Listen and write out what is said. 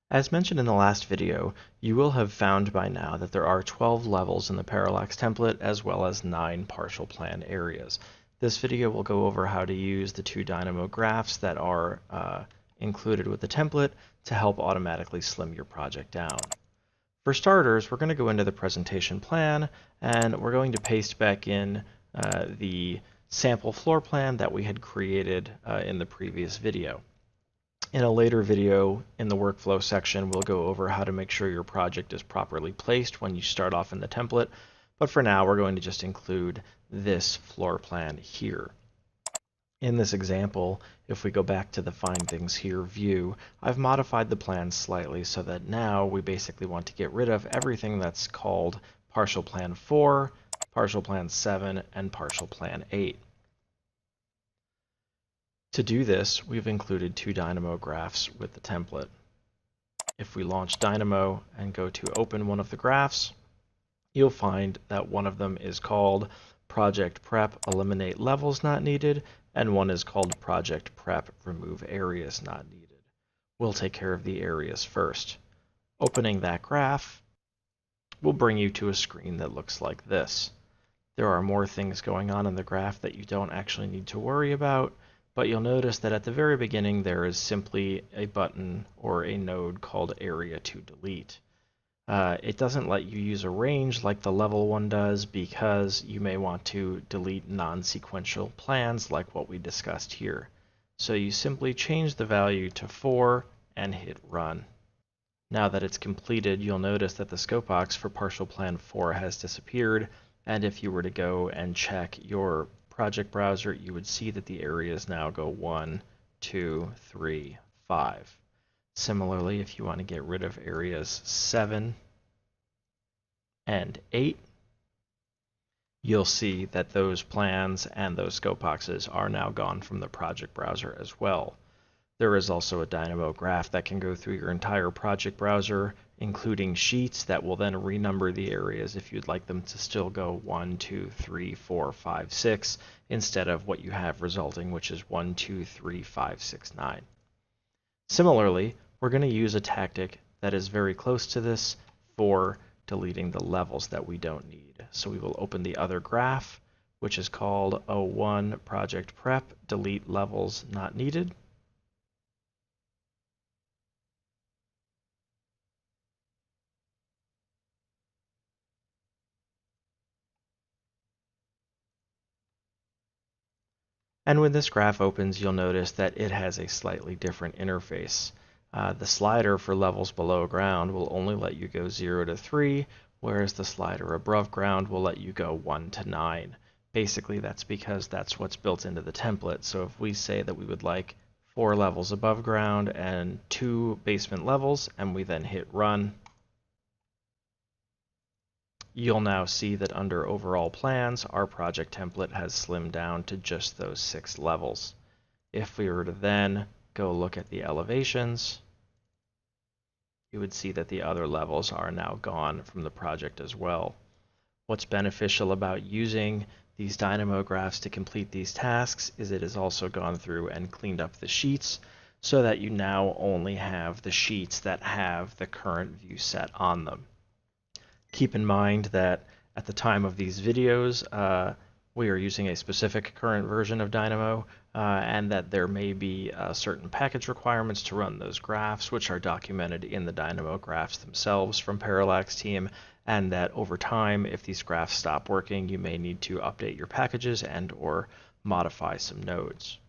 As mentioned in the last video, you will have found by now that there are 12 levels in the Parallax template as well as 9 partial plan areas. This video will go over how to use the two Dynamo graphs that are included with the template to help automatically slim your project down. For starters, we're going to go into the presentation plan and we're going to paste back in the sample floor plan that we had created in the previous video. In a later video in the workflow section, we'll go over how to make sure your project is properly placed when you start off in the template, but for now we're going to just include this floor plan here. In this example, if we go back to the Find Things Here view, I've modified the plan slightly so that now we basically want to get rid of everything that's called Partial Plan 4, Partial Plan 7, and Partial Plan 8. To do this, we've included two Dynamo graphs with the template. If we launch Dynamo and go to open one of the graphs, you'll find that one of them is called Project Prep Eliminate Levels Not Needed, and one is called Project Prep Remove Areas Not Needed. We'll take care of the areas first. Opening that graph will bring you to a screen that looks like this. There are more things going on in the graph that you don't actually need to worry about, but you'll notice that at the very beginning there is simply a button or a node called Area to Delete. It doesn't let you use a range like the level one does because you may want to delete non-sequential plans like what we discussed here. So you simply change the value to 4 and hit Run. Now that it's completed, you'll notice that the scope box for Partial Plan 4 has disappeared, and if you were to go and check your project browser, you would see that the areas now go 1, 2, 3, 5. Similarly, if you want to get rid of areas 7 and 8, you'll see that those plans and those scope boxes are now gone from the project browser as well. There is also a Dynamo graph that can go through your entire project browser, including sheets that will then renumber the areas if you'd like them to still go 1, 2, 3, 4, 5, 6, instead of what you have resulting, which is 1, 2, 3, 5, 6, 9. Similarly, we're going to use a tactic that is very close to this for deleting the levels that we don't need. So we will open the other graph, which is called 01 Project Prep Delete Levels Not Needed. And when this graph opens, you'll notice that it has a slightly different interface. The slider for levels below ground will only let you go 0 to 3, whereas the slider above ground will let you go 1 to 9. Basically, that's because that's what's built into the template. So if we say that we would like 4 levels above ground and 2 basement levels, and we then hit Run, you'll now see that under Overall Plans, our project template has slimmed down to just those 6 levels. If we were to then go look at the elevations, you would see that the other levels are now gone from the project as well. What's beneficial about using these Dynamo graphs to complete these tasks is it has also gone through and cleaned up the sheets so that you now only have the sheets that have the current view set on them. Keep in mind that at the time of these videos, we are using a specific current version of Dynamo, and that there may be certain package requirements to run those graphs, which are documented in the Dynamo graphs themselves from Parallax team, and that over time, if these graphs stop working, you may need to update your packages and or modify some nodes.